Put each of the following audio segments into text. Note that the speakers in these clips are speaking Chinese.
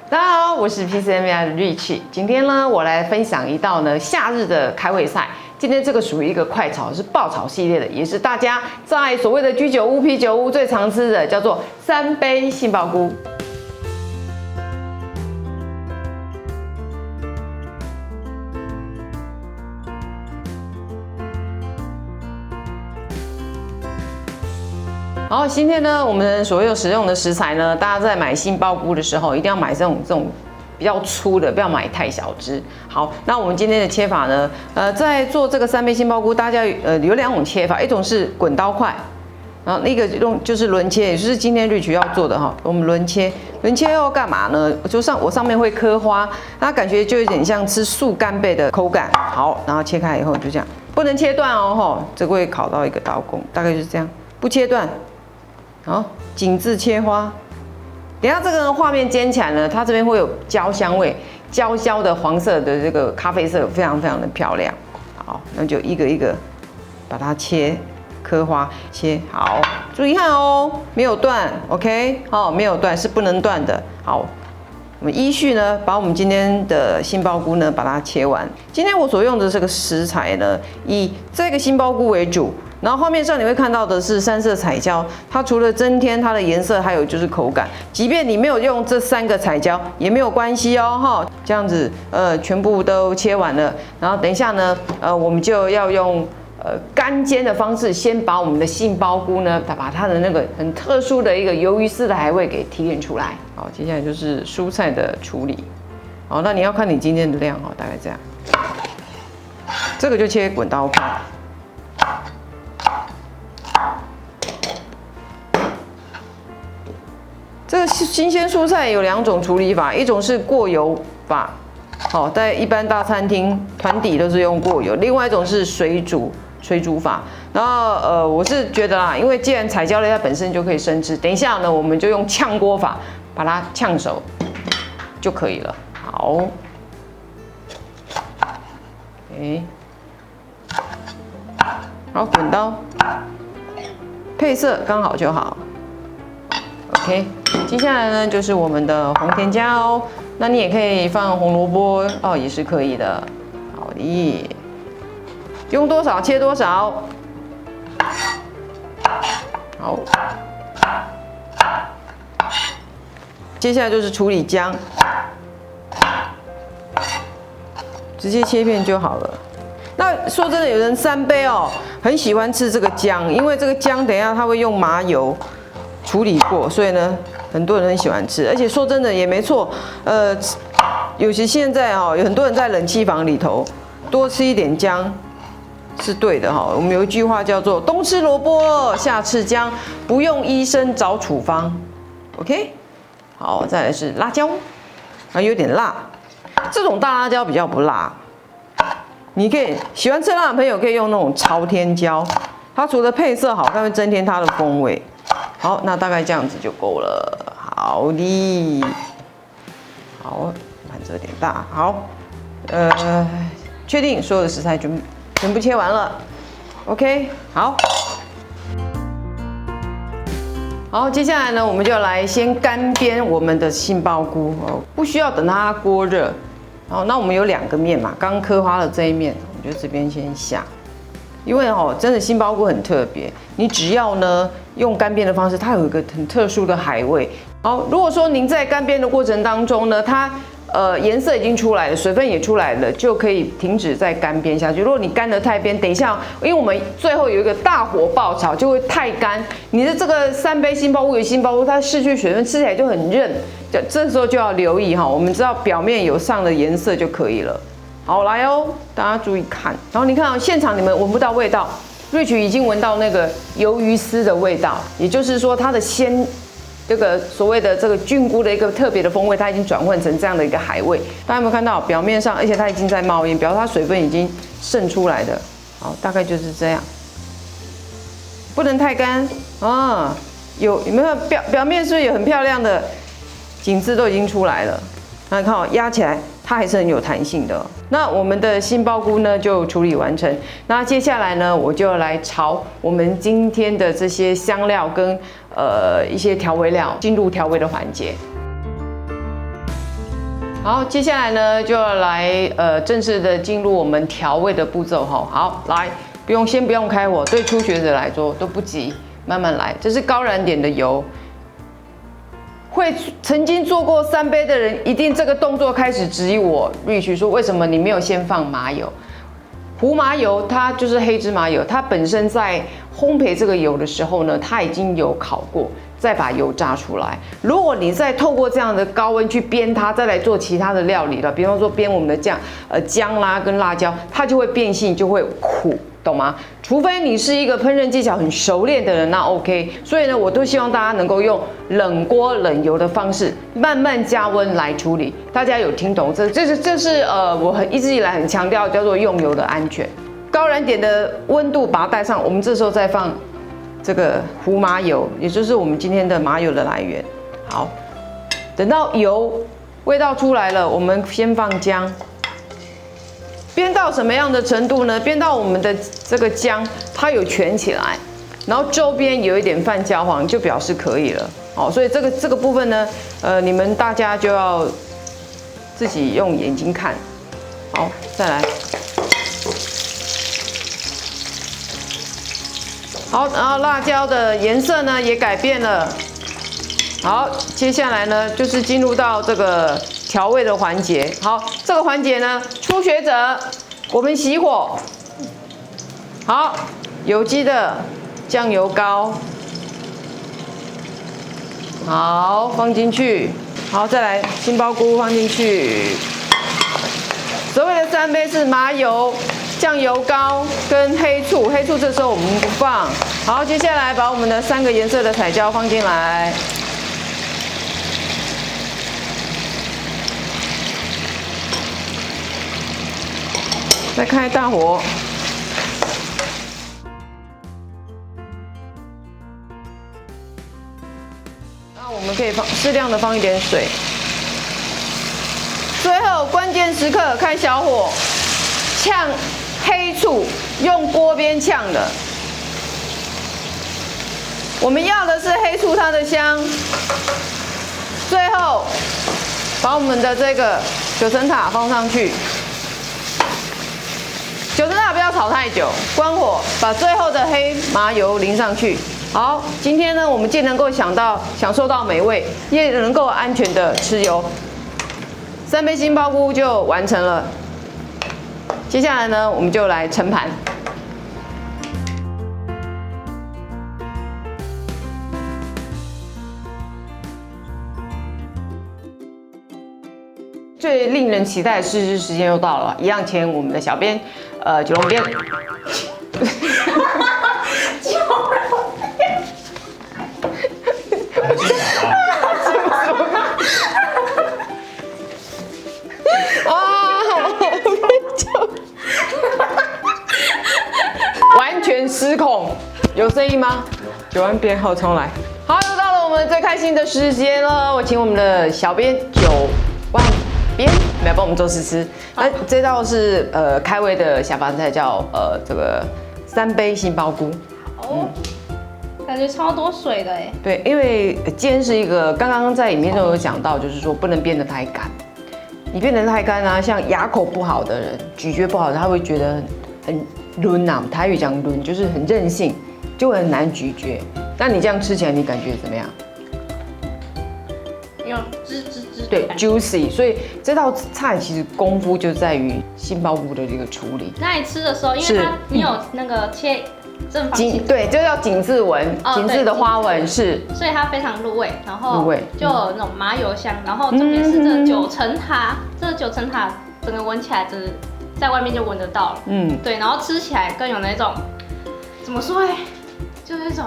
大家好，我是 PCMI 的 Rich。今天呢，我来分享一道呢夏日的开胃菜。今天这个属于一个快炒，是爆炒系列的，也是大家在所谓的居酒屋、啤酒屋最常吃的，叫做3杯杏鲍菇。然后今天呢，我们所有使用的食材呢，大家在买杏鲍菇的时候，一定要买这种比较粗的，不要买太小只。好，那我们今天的切法呢，在做这个3杯杏鲍菇，大家有2种切法，一种是滚刀块，然后那个就是轮切，也就是今天Rich要做的哈。我们轮切要干嘛呢？我上面会刻花，它感觉就有点像吃素干贝的口感。好，然后切开以后就这样，不能切断哦，吼，这个会烤到一个刀工，大概就是这样，不切断。好，紧致切花。等一下这个画面煎起来呢，它这边会有焦香味，焦的黄色的这个咖啡色，非常的漂亮。好，那就一个一个把它刻花切好，注意看哦，没有断 ，OK， 哦，没有断是不能断的。好，我们依序呢，把我们今天的杏鲍菇呢把它切完。今天我所用的这个食材呢，以这个杏鲍菇为主。然后画面上你会看到的是3色彩椒，它除了增添它的颜色，还有就是口感。即便你没有用这3个彩椒也没有关系哦，哈，这样子全部都切完了。然后等一下呢，我们就要用干煎的方式，先把我们的杏鲍菇呢，把它的那个很特殊的一个鱿鱼丝的海味给提炼出来。好，接下来就是蔬菜的处理。好，那你要看你今天的量哦，大概这样。这个就切滚刀块。这个新鲜蔬菜有2种处理法，一种是过油法，好，在一般大餐厅团底都是用过油；另外一种是水煮法。然后我是觉得啦，因为既然彩椒类它本身就可以生吃，等一下呢，我们就用炝锅法把它炝熟就可以了。好，好，滚刀，配色刚好就好。OK， 接下来呢就是我们的红甜椒哦，那你也可以放红萝卜哦，也是可以的。好的，用多少切多少。好，接下来就是处理姜，直接切片就好了。那说真的，有人3杯哦，很喜欢吃这个姜，因为这个姜等一下它会用麻油处理过，所以呢，很多人很喜欢吃。而且说真的也没错，尤其现在哈，有很多人在冷气房里头多吃一点姜是对的哈。我们有一句话叫做"冬吃萝卜，夏吃姜，不用医生找处方"。OK， 好，再来是辣椒，有点辣，这种大辣椒比较不辣。你可以喜欢吃辣的朋友可以用那种朝天椒，它除了配色好，它会增添它的风味。好，那大概这样子就够了。好的，好，盘子有点大。好，确定所有的食材全部切完了。OK， 好。好，接下来呢，我们就来先干煸我们的杏鲍菇哦，不需要等它锅热。好，那我们有2个面嘛，刚刻花了这一面，我们就这边先下。因为真的杏鲍菇很特别，你只要呢用干煸的方式，它有一个很特殊的海味。好，如果说您在干煸的过程当中呢，它颜色已经出来了，水分也出来了，就可以停止再干煸下去。如果你干得太煸，等一下，因为我们最后有一个大火爆炒，就会太干。你的这个3杯杏鲍菇有杏鲍菇，它失去水分，吃起来就很韧。这时候就要留意哈，我们知道表面有上的颜色就可以了。好，来哦，大家注意看。然后你看现场你们闻不到味道，Rich已经闻到那个鱿鱼丝的味道，也就是说它的这个所谓的这个菌菇的一个特别的风味，它已经转换成这样的一个海味。大家有没有看到表面上，而且它已经在冒烟，表示它水分已经渗出来的。好，大概就是这样，不能太干啊。有没有表面是不是有很漂亮的紧致都已经出来了？那你看压起来。它还是很有弹性的哦。那我们的杏鲍菇呢就处理完成。那接下来呢，我就来炒我们今天的这些香料跟一些调味料，进入调味的环节。好，接下来呢就要来正式的进入我们调味的步骤哈。好，来，先不用开火，对初学者来说都不急，慢慢来。这是高燃点的油，会曾经做过3杯的人，一定这个动作开始质疑我，Rich说为什么你没有先放麻油？胡麻油它就是黑芝麻油，它本身在烘焙这个油的时候呢，它已经有烤过。再把油炸出来。如果你再透过这样的高温去煸它，再来做其他的料理了，比方说煸我们的姜啦跟辣椒，它就会变性，就会苦，懂吗？除非你是一个烹饪技巧很熟练的人，那 OK。所以呢，我都希望大家能够用冷锅冷油的方式，慢慢加温来处理。大家有听懂？这是我一直以来很强调叫做用油的安全。高燃点的温度把它带上，我们这时候再放。这个胡麻油，也就是我们今天的麻油的来源。好，等到油味道出来了，我们先放姜。煸到什么样的程度呢？煸到我们的这个姜它有卷起来，然后周边有一点泛焦黄，就表示可以了。好，所以这个部分呢，你们大家就要自己用眼睛看。好，再来。好，然后辣椒的颜色呢也改变了。好，接下来呢就是进入到这个调味的环节。好，这个环节呢，初学者我们熄火。好，有机的酱油膏，好放进去。好，再来杏鲍菇放进去。所谓的3杯是麻油。酱油膏跟黑醋，黑醋这时候我们不放。好，接下来把我们的3个颜色的彩椒放进来。再开大火。那我们可以适量的放一点水。最后关键时刻开小火，呛。黑醋用锅边呛的，我们要的是黑醋它的香。最后把我们的这个9层塔放上去，9层塔不要炒太久，关火，把最后的黑麻油淋上去。好，今天呢，我们既能够享受到美味，也能够安全的吃油，3杯杏鲍菇就完成了。接下来呢，我们就来盛盘。最令人期待的试吃时间又到了，一样请我们的小编，九龙编。完全失控，有声音吗？9万编号重来。好，又到了我们最开心的时间了，我请我们的小编9万编来帮我们做试吃。这道是开胃的下饭菜，叫这个3杯杏鲍菇。哦，感觉超多水的哎。对，因为煎是一个刚刚在影片中有讲到，就是说不能煸得太干。你煸得太干啊，像牙口不好的人，咀嚼不好的，他会觉得很抡啊，台语讲抡就是很任性，就很难咀嚼。但你这样吃起来，你感觉怎么样？有滋滋滋。对 ，juicy。所以这道菜其实功夫就在于杏鲍菇的这个处理。那你吃的时候，因为你有那个切正方形，对，这叫紧致纹，紧致的花纹是，所以它非常入味，然后入味就有那种麻油香，然后重点是这9层塔，这9层塔整个闻起来真的在外面就闻得到了，对，然后吃起来更有那种怎么说哎，就是那种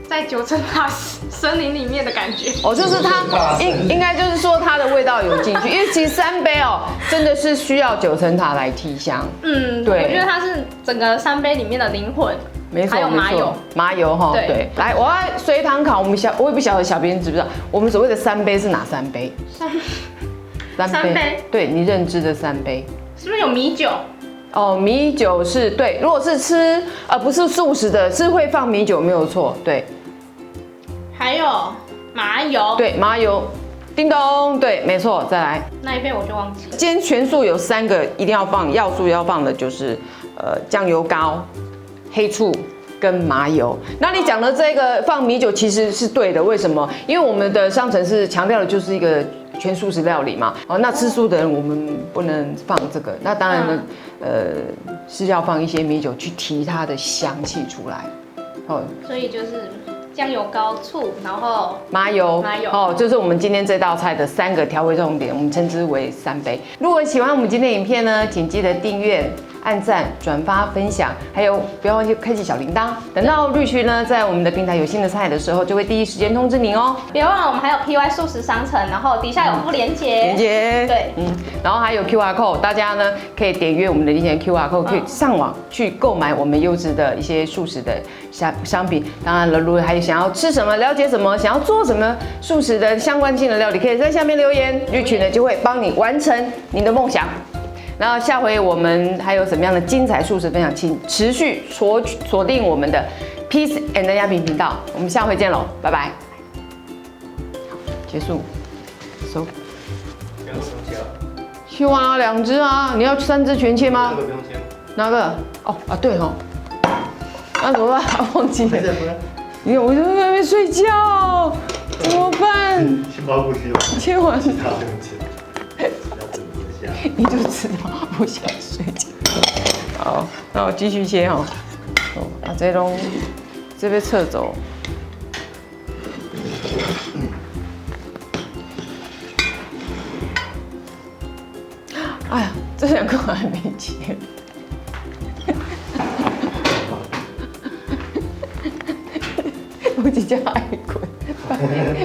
在9层塔森林里面的感觉。哦，就是它应该就是说它的味道有进去，因为其实3杯哦真的是需要9层塔来提香。对，我觉得它是整个3杯里面的灵魂。没错，还有麻油，麻油哈，对。来，我要随堂考，我也不晓得小编知不知道，我们所谓的3杯是哪3杯？3杯，对你认知的3杯，是不是有米酒？哦，米酒是对，如果是吃不是素食的，是会放米酒，没有错，对。还有麻油，对，麻油，叮咚，对，没错，再来。那一杯我就忘记了。今天全素有3个一定要放，要素要放的就是酱油膏、黑醋跟麻油。那你讲的这个放米酒其实是对的，为什么？因为我们的商城是强调的就是一个全素食料理嘛。哦，那吃素的人我们不能放这个，那当然呢，是要放一些米酒去提它的香气出来。哦，所以就是酱油膏、醋，然后麻油，哦，就是我们今天这道菜的3个调味重点，我们称之为3杯。如果喜欢我们今天的影片呢，请记得订阅、按赞、转发、分享，还有不要忘记开启小铃铛。等到绿区呢在我们的平台有新的菜的时候，就会第一时间通知您哦。别忘了我们还有 PY 素食商城，然后底下有附连结。连结，对，然后还有 QR code， 大家呢可以点阅我们的链接 QR code， 可以上网去购买我们优质的一些素食的商品。当然了，如果还有想要吃什么、了解什么、想要做什么素食的相关性的料理，可以在下面留言，绿群呢就会帮你完成你的梦想。然后下回我们还有什么样的精彩素食分享，请持续锁定我们的 Peace and 亚平频道。我们下回见喽，拜拜。好，结束，收。不用生切了。切完了2只啊，你要3只全切吗？这个不用切。哪个？哦啊，对哦。那怎么办？忘记了。因为我就在那边睡觉，怎么办？杏鲍菇切完。切完。其他不用切。你就知道不想睡觉。好，那我继续切哈。哦，把这拢这边撤走。哎呀，这2个我还没切。我只叫爱滚，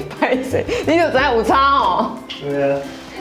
拍谁？你就知有差哦。对啊。